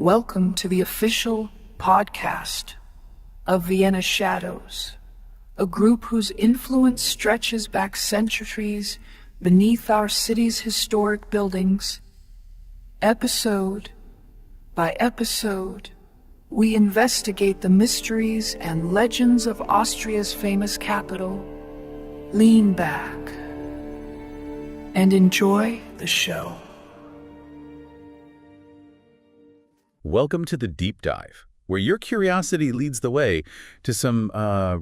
Welcome to the official podcast of Vienna Shadows, a group whose influence stretches back centuries beneath our city's historic buildings. Episode by episode, we investigate the mysteries and legends of Austria's famous capital. Lean back and enjoy the show. Welcome to the Deep Dive, where your curiosity leads the way to some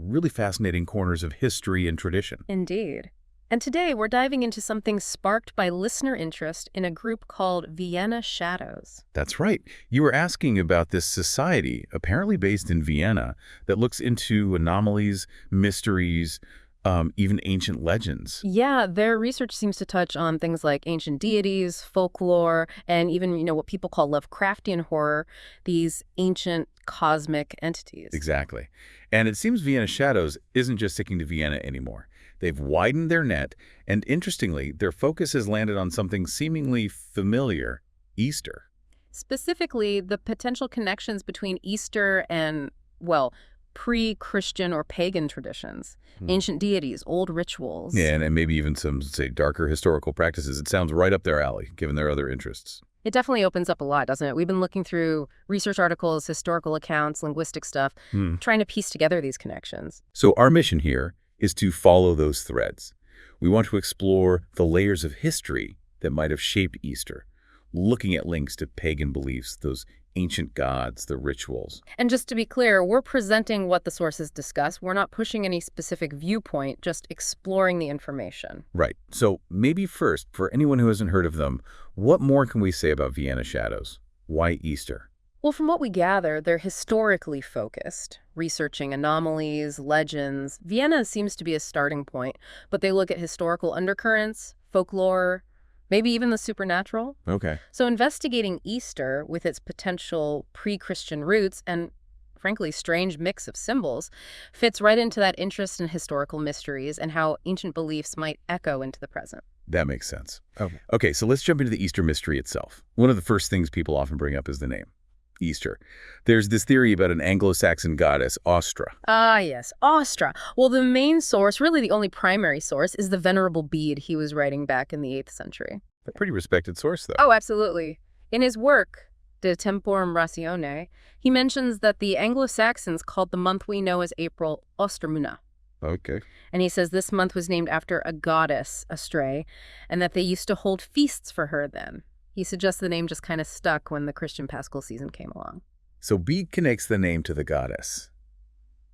really fascinating corners of history and tradition. Indeed. And today we're diving into something sparked by listener interest in a group called Vienna Shadows. That's right. You were asking about this society, apparently based in Vienna, that looks into anomalies, mysteries, even ancient legends. Yeah, their research seems to touch on things like ancient deities, folklore, and even, what people call Lovecraftian horror, these ancient cosmic entities. Exactly. And it seems Vienna Shadows isn't just sticking to Vienna anymore. They've widened their net, and interestingly, their focus has landed on something seemingly familiar, Easter. Specifically, the potential connections between Easter and, pre-Christian or pagan traditions, ancient deities, old rituals. Yeah, and maybe even some, say, darker historical practices. It sounds right up their alley, given their other interests. It definitely opens up a lot, doesn't it? We've been looking through research articles, historical accounts, linguistic stuff, trying to piece together these connections. So our mission here is to follow those threads. We want to explore the layers of history that might have shaped Easter, looking at links to pagan beliefs, those ancient gods, the rituals. And just to be clear, we're presenting what the sources discuss. We're not pushing any specific viewpoint, just exploring the information. Right. So maybe first, for anyone who hasn't heard of them, what more can we say about Vienna Shadows? Why Easter? Well, from what we gather, they're historically focused, researching anomalies, legends. Vienna seems to be a starting point, but they look at historical undercurrents, folklore, maybe even the supernatural. Okay. So investigating Easter with its potential pre-Christian roots and, frankly, strange mix of symbols fits right into that interest in historical mysteries and how ancient beliefs might echo into the present. That makes sense. Okay, so let's jump into the Easter mystery itself. One of the first things people often bring up is the name, Easter. There's this theory about an Anglo-Saxon goddess, Austra. Ah, yes, Austra. Well, the main source, really the only primary source, is the Venerable Bede he was writing back in the 8th century. A pretty respected source, though. Oh, absolutely. In his work, De Temporum Ratione, he mentions that the Anglo-Saxons called the month we know as April Ostermuna. Okay. And he says this month was named after a goddess, Astray, and that they used to hold feasts for her then. He suggests the name just kind of stuck when the Christian Paschal season came along. So Bede connects the name to the goddess.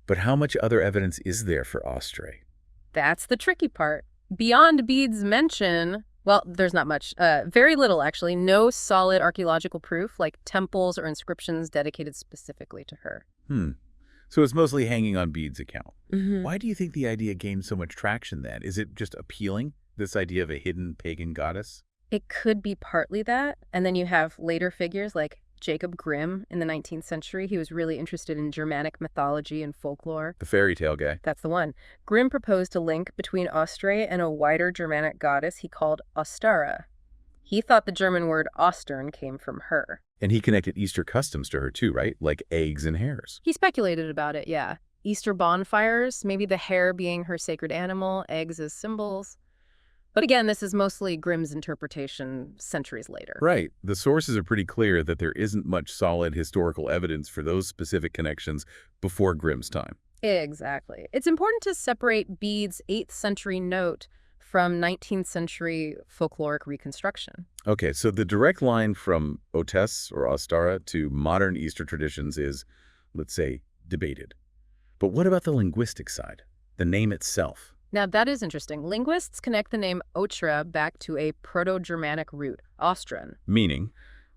But how much other evidence is there for Astray? That's the tricky part. Beyond Bede's mention, there's not much. Very little, actually. No solid archaeological proof, like temples or inscriptions dedicated specifically to her. So it's mostly hanging on Bede's account. Mm-hmm. Why do you think the idea gained so much traction then? Is it just appealing, this idea of a hidden pagan goddess? It could be partly that. And then you have later figures like Jacob Grimm in the 19th century. He was really interested in Germanic mythology and folklore. The fairy tale guy. That's the one. Grimm proposed a link between Astray and a wider Germanic goddess he called Ostara. He thought the German word Ostern came from her. And he connected Easter customs to her too, right? Like eggs and hares. He speculated about it, yeah. Easter bonfires, maybe the hare being her sacred animal, eggs as symbols. But again, this is mostly Grimm's interpretation centuries later. Right. The sources are pretty clear that there isn't much solid historical evidence for those specific connections before Grimm's time. Exactly. It's important to separate Bede's 8th century note from 19th century folkloric reconstruction. Okay, so the direct line from Otes or Ostara to modern Easter traditions is, let's say, debated. But what about the linguistic side, the name itself? Now, that is interesting. Linguists connect the name Otra back to a Proto-Germanic root, Ostran. Meaning?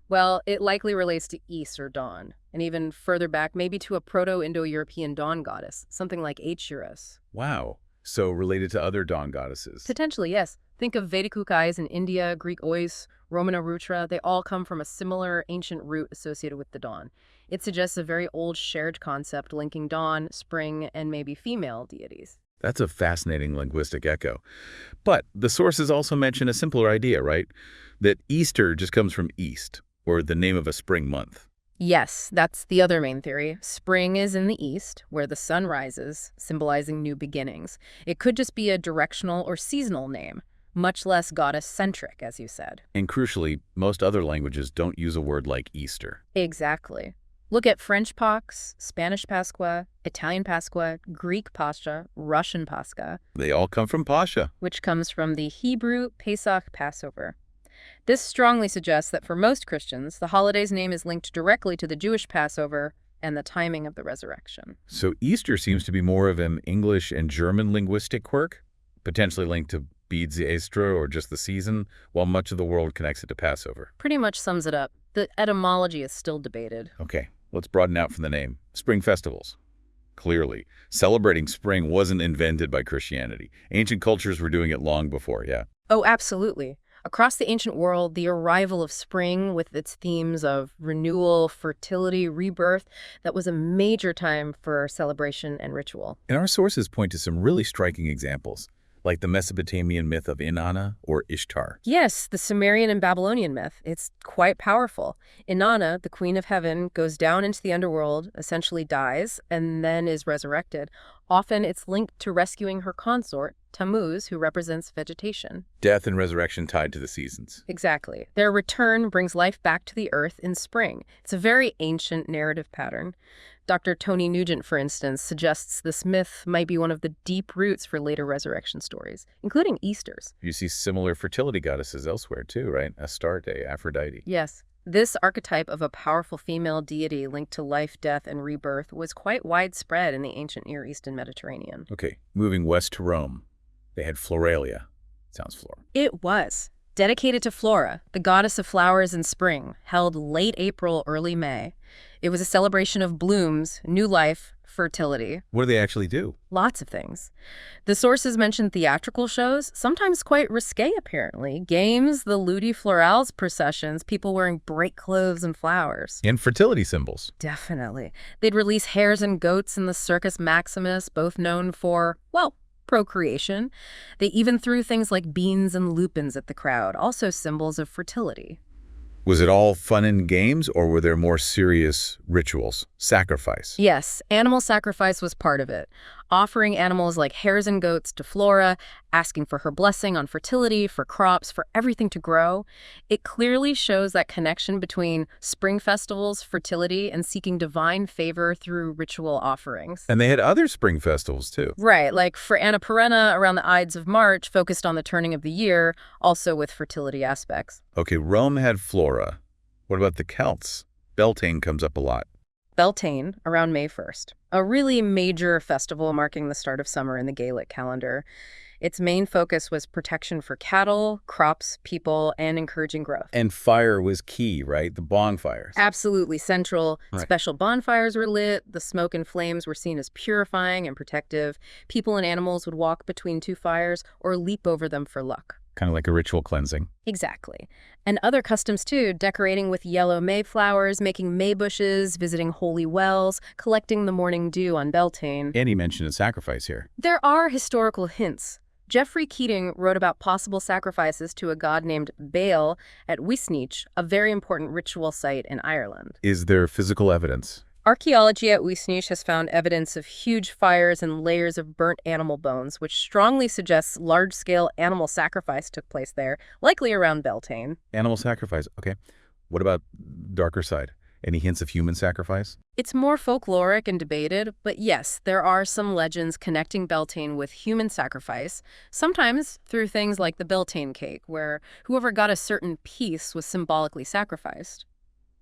Well, it likely relates to East or dawn, and even further back, maybe to a Proto-Indo-European dawn goddess, something like Aeschylus. Wow. So related to other dawn goddesses. Potentially, yes. Think of Vedic eyes in India, Greek Ois, Roman Arutra. They all come from a similar ancient root associated with the dawn. It suggests a very old shared concept linking dawn, spring, and maybe female deities. That's a fascinating linguistic echo. But the sources also mention a simpler idea, right? That Easter just comes from East, or the name of a spring month. Yes, that's the other main theory. Spring is in the east, where the sun rises, symbolizing new beginnings. It could just be a directional or seasonal name, much less goddess-centric, as you said. And crucially, most other languages don't use a word like Easter. Exactly. Look at French Pax, Spanish Pascua, Italian Pascua, Greek Pascha, Russian Pascha, They all come from Pascha. which comes from the Hebrew Pesach Passover. This strongly suggests that for most Christians, the holiday's name is linked directly to the Jewish Passover and the timing of the resurrection. So Easter seems to be more of an English and German linguistic quirk, potentially linked to Bede's Easter or just the season, while much of the world connects it to Passover. Pretty much sums it up. The etymology is still debated. Okay, let's broaden out from the name. Spring festivals. Clearly, celebrating spring wasn't invented by Christianity. Ancient cultures were doing it long before, yeah. Oh, absolutely. Across the ancient world, the arrival of spring with its themes of renewal, fertility, rebirth, that was a major time for celebration and ritual. And our sources point to some really striking examples, like the Mesopotamian myth of Inanna or Ishtar. Yes, the Sumerian and Babylonian myth. It's quite powerful. Inanna, the queen of heaven, goes down into the underworld, essentially dies, and then is resurrected. Often it's linked to rescuing her consort, Tammuz, who represents vegetation. Death and resurrection tied to the seasons. Exactly. Their return brings life back to the earth in spring. It's a very ancient narrative pattern. Dr. Tony Nugent, for instance, suggests this myth might be one of the deep roots for later resurrection stories, including Easter's. You see similar fertility goddesses elsewhere too, right? Astarte, Aphrodite. Yes. This archetype of a powerful female deity linked to life, death, and rebirth was quite widespread in the ancient Near East and Mediterranean. Okay, moving west to Rome. They had Floralia. Sounds floral. It was. Dedicated to Flora, the goddess of flowers and spring, held late April, early May. It was a celebration of blooms, new life, fertility. What do they actually do? Lots of things. The sources mention theatrical shows, sometimes quite risque apparently. Games, the Ludi Florals processions, people wearing bright clothes and flowers. And fertility symbols. Definitely. They'd release hares and goats in the Circus Maximus, both known for, well, procreation. They even threw things like beans and lupins at the crowd, also symbols of fertility. Was it all fun and games, or were there more serious rituals? Sacrifice? Yes, animal sacrifice was part of it. Offering animals like hares and goats to Flora, asking for her blessing on fertility, for crops, for everything to grow. It clearly shows that connection between spring festivals, fertility, and seeking divine favor through ritual offerings. And they had other spring festivals too. Right, like for Anna Perenna around the Ides of March, focused on the turning of the year, also with fertility aspects. Okay, Rome had Flora. What about the Celts? Beltane comes up a lot. Beltane, around May 1st, a really major festival marking the start of summer in the Gaelic calendar. Its main focus was protection for cattle, crops, people, and encouraging growth. And fire was key, right? The bonfires. Absolutely central. Right. Special bonfires were lit. The smoke and flames were seen as purifying and protective. People and animals would walk between two fires or leap over them for luck. Kind of like a ritual cleansing. Exactly. And other customs, too, decorating with yellow mayflowers, making may bushes, visiting holy wells, collecting the morning dew on Beltane. And he mentioned a sacrifice here. There are historical hints. Geoffrey Keating wrote about possible sacrifices to a god named Baal at Uisnech, a very important ritual site in Ireland. Is there physical evidence? Archaeology at Uisnech has found evidence of huge fires and layers of burnt animal bones, which strongly suggests large-scale animal sacrifice took place there, likely around Beltane. Animal sacrifice. Okay. What about darker side? Any hints of human sacrifice? It's more folkloric and debated, but yes, there are some legends connecting Beltane with human sacrifice, sometimes through things like the Beltane cake, where whoever got a certain piece was symbolically sacrificed.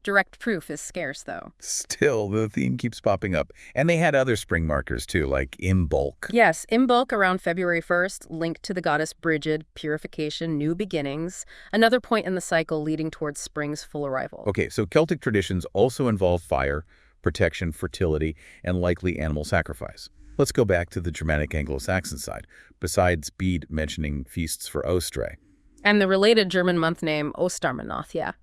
Direct proof is scarce, though. Still, the theme keeps popping up. And they had other spring markers, too, like Imbolc. Yes, Imbolc around February 1st, linked to the goddess Brigid, purification, new beginnings, another point in the cycle leading towards spring's full arrival. Okay, so Celtic traditions also involve fire, protection, fertility, and likely animal sacrifice. Let's go back to the Germanic Anglo-Saxon side, besides Bede mentioning feasts for Ostre. And the related German month name, Ostermanoth, yeah.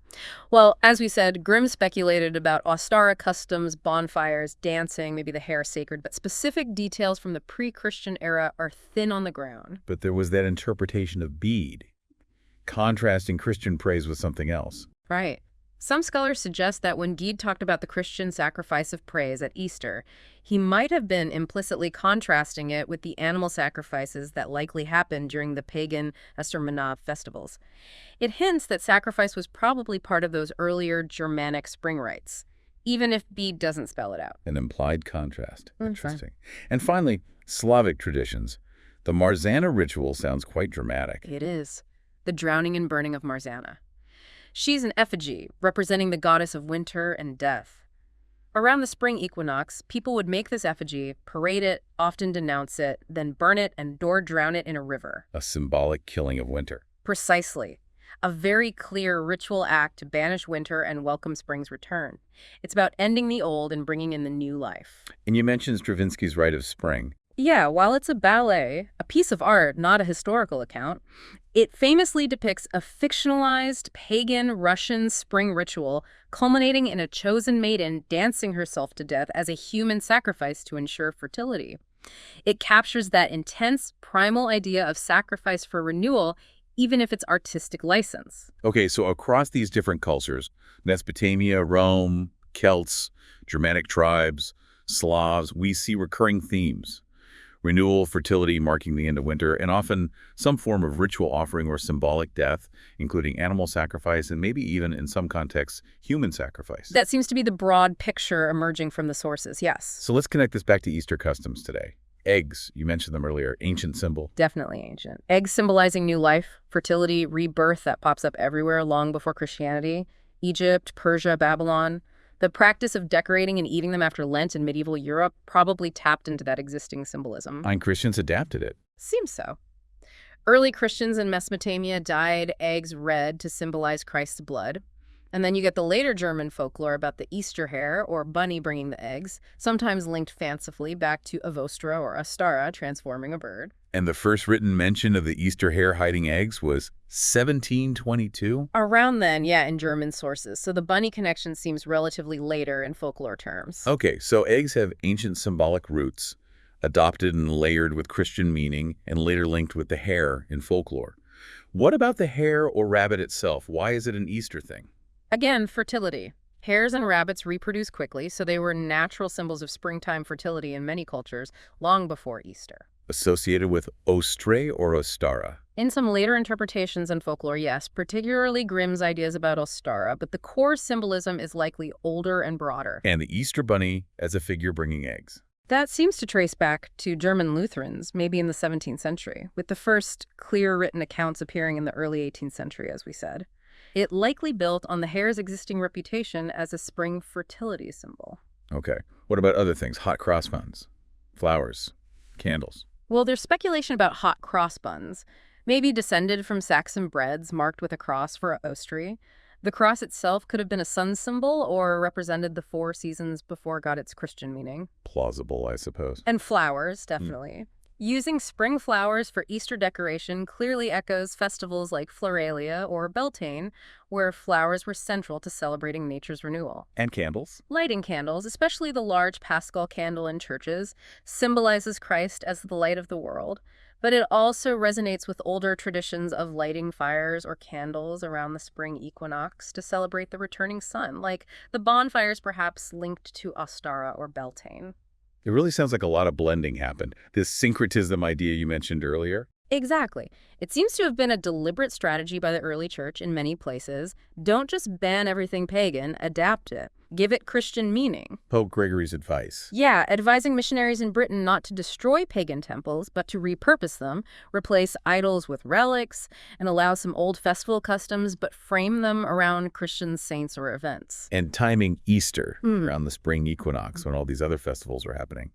Well, as we said, Grimm speculated about Ostara customs, bonfires, dancing, maybe the hare sacred, but specific details from the pre-Christian era are thin on the ground. But there was that interpretation of Bede, contrasting Christian praise with something else. Right. Some scholars suggest that when Gide talked about the Christian sacrifice of praise at Easter, he might have been implicitly contrasting it with the animal sacrifices that likely happened during the pagan Easter festivals. It hints that sacrifice was probably part of those earlier Germanic spring rites, even if Bede doesn't spell it out. An implied contrast. Okay. Interesting. And finally, Slavic traditions. The Marzana ritual sounds quite dramatic. It is. The drowning and burning of Marzana. She's an effigy, representing the goddess of winter and death. Around the spring equinox, people would make this effigy, parade it, often denounce it, then burn it and or drown it in a river. A symbolic killing of winter. Precisely. A very clear ritual act to banish winter and welcome spring's return. It's about ending the old and bringing in the new life. And you mentioned Stravinsky's Rite of Spring. Yeah, while it's a ballet, a piece of art, not a historical account, it famously depicts a fictionalized pagan Russian spring ritual culminating in a chosen maiden dancing herself to death as a human sacrifice to ensure fertility. It captures that intense, primal idea of sacrifice for renewal, even if it's artistic license. Okay, so across these different cultures, Mesopotamia, Rome, Celts, Germanic tribes, Slavs, we see recurring themes. Renewal, fertility marking the end of winter, and often some form of ritual offering or symbolic death, including animal sacrifice and maybe even, in some contexts, human sacrifice. That seems to be the broad picture emerging from the sources, yes. So let's connect this back to Easter customs today. Eggs, you mentioned them earlier, ancient symbol. Definitely ancient. Eggs symbolizing new life, fertility, rebirth that pops up everywhere long before Christianity. Egypt, Persia, Babylon. The practice of decorating and eating them after Lent in medieval Europe probably tapped into that existing symbolism. And Christians adapted it. Seems so. Early Christians in Mesopotamia dyed eggs red to symbolize Christ's blood. And then you get the later German folklore about the Easter hare, or bunny bringing the eggs, sometimes linked fancifully back to Avostra or Astara, transforming a bird. And the first written mention of the Easter hare hiding eggs was 1722? Around then, yeah, in German sources. So the bunny connection seems relatively later in folklore terms. Okay, so eggs have ancient symbolic roots, adopted and layered with Christian meaning, and later linked with the hare in folklore. What about the hare or rabbit itself? Why is it an Easter thing? Again, fertility. Hares and rabbits reproduce quickly, so they were natural symbols of springtime fertility in many cultures long before Easter. Associated with Ostre or Ostara? In some later interpretations and folklore, yes, particularly Grimm's ideas about Ostara, but the core symbolism is likely older and broader. And the Easter bunny as a figure bringing eggs. That seems to trace back to German Lutherans, maybe in the 17th century, with the first clear written accounts appearing in the early 18th century, as we said. It likely built on the hare's existing reputation as a spring fertility symbol. Okay. What about other things? Hot cross buns, flowers, candles. Well, there's speculation about hot cross buns, maybe descended from Saxon breads marked with a cross for Ostry. The cross itself could have been a sun symbol or represented the 4 seasons before it got its Christian meaning. Plausible, I suppose. And flowers, definitely. Using spring flowers for Easter decoration clearly echoes festivals like Floralia or Beltane, where flowers were central to celebrating nature's renewal. And candles. Lighting candles, especially the large Paschal candle in churches, symbolizes Christ as the light of the world, but it also resonates with older traditions of lighting fires or candles around the spring equinox to celebrate the returning sun, like the bonfires perhaps linked to Ostara or Beltane. It really sounds like a lot of blending happened. This syncretism idea you mentioned earlier. Exactly. It seems to have been a deliberate strategy by the early church in many places. Don't just ban everything pagan, adapt it. Give it Christian meaning. Pope Gregory's advice. Yeah, advising missionaries in Britain not to destroy pagan temples, but to repurpose them, replace idols with relics, and allow some old festival customs, but frame them around Christian saints or events. And timing Easter around the spring equinox when all these other festivals were happening.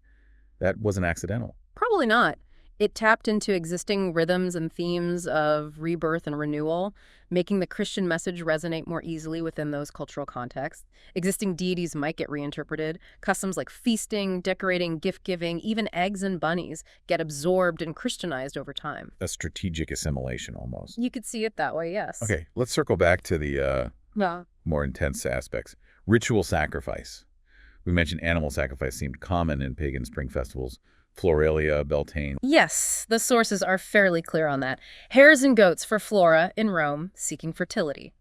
That wasn't accidental. Probably not. It tapped into existing rhythms and themes of rebirth and renewal, making the Christian message resonate more easily within those cultural contexts. Existing deities might get reinterpreted. Customs like feasting, decorating, gift-giving, even eggs and bunnies get absorbed and Christianized over time. A strategic assimilation almost. You could see it that way, yes. Okay, let's circle back to the more intense aspects. Ritual sacrifice. We mentioned animal sacrifice seemed common in pagan spring festivals. Floralia, Beltane. Yes, the sources are fairly clear on that. Hares and goats for Flora in Rome, seeking fertility.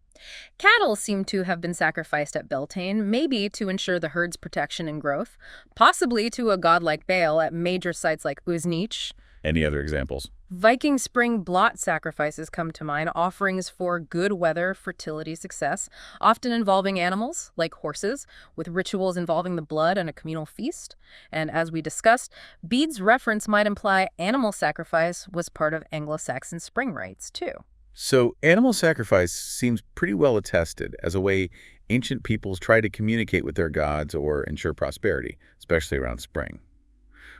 Cattle seem to have been sacrificed at Beltane, maybe to ensure the herd's protection and growth, possibly to a godlike Baal at major sites like Uznich. Any other examples? Viking spring blot sacrifices come to mind, offerings for good weather, fertility, success, often involving animals, like horses, with rituals involving the blood and a communal feast. And as we discussed, Bede's reference might imply animal sacrifice was part of Anglo-Saxon spring rites, too. So animal sacrifice seems pretty well attested as a way ancient peoples tried to communicate with their gods or ensure prosperity, especially around spring.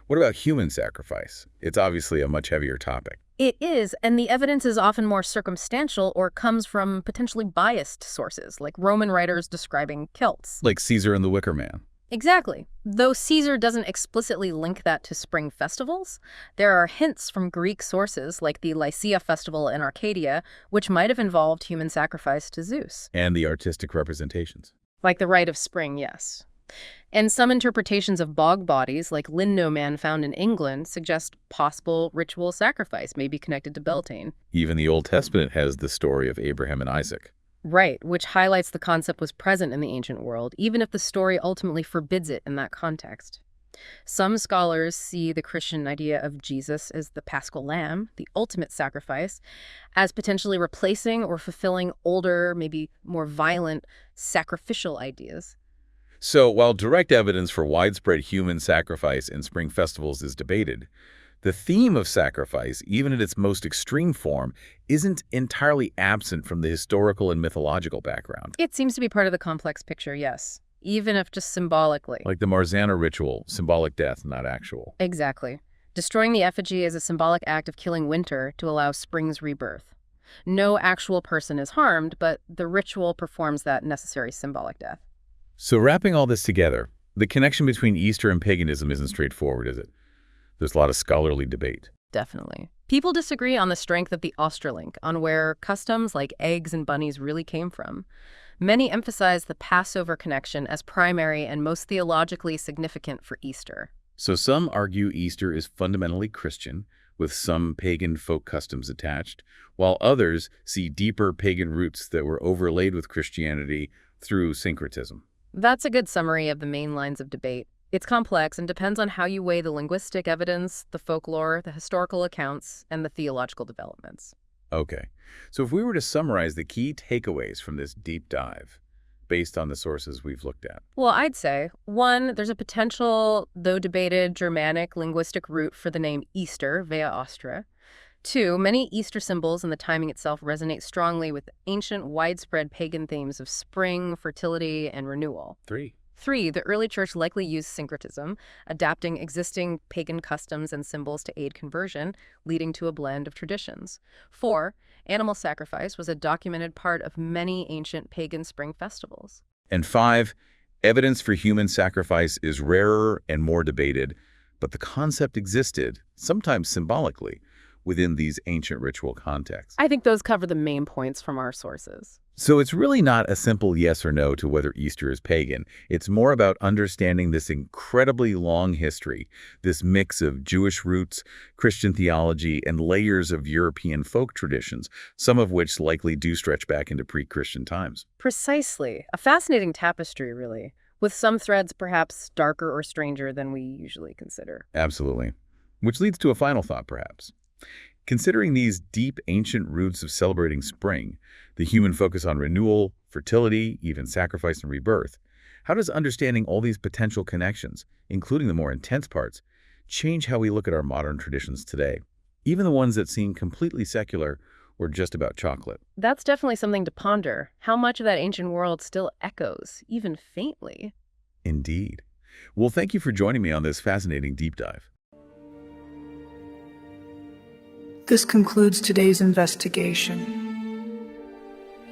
What about human sacrifice? It's obviously a much heavier topic. It is, and the evidence is often more circumstantial or comes from potentially biased sources, like Roman writers describing Celts. Like Caesar and the Wicker Man. Exactly. Though Caesar doesn't explicitly link that to spring festivals, there are hints from Greek sources, like the Lycia festival in Arcadia, which might have involved human sacrifice to Zeus. And the artistic representations. Like the rite of spring, yes. And some interpretations of bog bodies, like Lindo Man found in England, suggest possible ritual sacrifice may be connected to Beltane. Even the Old Testament has the story of Abraham and Isaac. Right, which highlights the concept was present in the ancient world, even if the story ultimately forbids it in that context. Some scholars see the Christian idea of Jesus as the Paschal Lamb, the ultimate sacrifice, as potentially replacing or fulfilling older, maybe more violent, sacrificial ideas. So while direct evidence for widespread human sacrifice in spring festivals is debated, the theme of sacrifice, even in its most extreme form, isn't entirely absent from the historical and mythological background. It seems to be part of the complex picture, yes, even if just symbolically. Like the Marzana ritual, symbolic death, not actual. Exactly. Destroying the effigy is a symbolic act of killing winter to allow spring's rebirth. No actual person is harmed, but the ritual performs that necessary symbolic death. So wrapping all this together, the connection between Easter and paganism isn't straightforward, is it? There's a lot of scholarly debate. Definitely. People disagree on the strength of the Osterlink, on where customs like eggs and bunnies really came from. Many emphasize the Passover connection as primary and most theologically significant for Easter. So some argue Easter is fundamentally Christian, with some pagan folk customs attached, while others see deeper pagan roots that were overlaid with Christianity through syncretism. That's a good summary of the main lines of debate. It's complex and depends on how you weigh the linguistic evidence, the folklore, the historical accounts, and the theological developments. Okay, so if we were to summarize the key takeaways from this deep dive, based on the sources we've looked at. Well, I'd say, 1, there's a potential, though debated, Germanic linguistic root for the name Easter, via Ostra. 2, many Easter symbols and the timing itself resonate strongly with ancient, widespread pagan themes of spring, fertility, and renewal. 3, the early church likely used syncretism, adapting existing pagan customs and symbols to aid conversion, leading to a blend of traditions. 4, animal sacrifice was a documented part of many ancient pagan spring festivals. And 5, evidence for human sacrifice is rarer and more debated, but the concept existed, sometimes symbolically, within these ancient ritual contexts. I think those cover the main points from our sources. So it's really not a simple yes or no to whether Easter is pagan. It's more about understanding this incredibly long history, this mix of Jewish roots, Christian theology, and layers of European folk traditions, some of which likely do stretch back into pre-Christian times. Precisely. A fascinating tapestry, really, with some threads perhaps darker or stranger than we usually consider. Absolutely. Which leads to a final thought, perhaps. Considering these deep ancient roots of celebrating spring, the human focus on renewal, fertility, even sacrifice and rebirth, how does understanding all these potential connections, including the more intense parts, change how we look at our modern traditions today, even the ones that seem completely secular or just about chocolate? That's definitely something to ponder. How much of that ancient world still echoes, even faintly? Indeed. Well, thank you for joining me on this fascinating deep dive. This concludes today's investigation.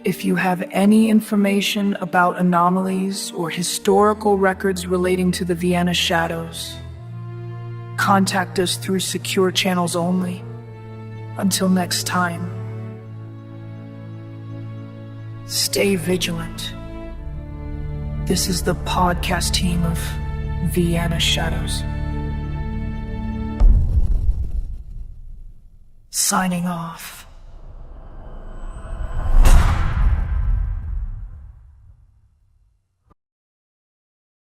If you have any information about anomalies or historical records relating to the Vienna shadows, contact us through secure channels only. Until next time, stay vigilant. This is the podcast team of Vienna Shadows. Signing off.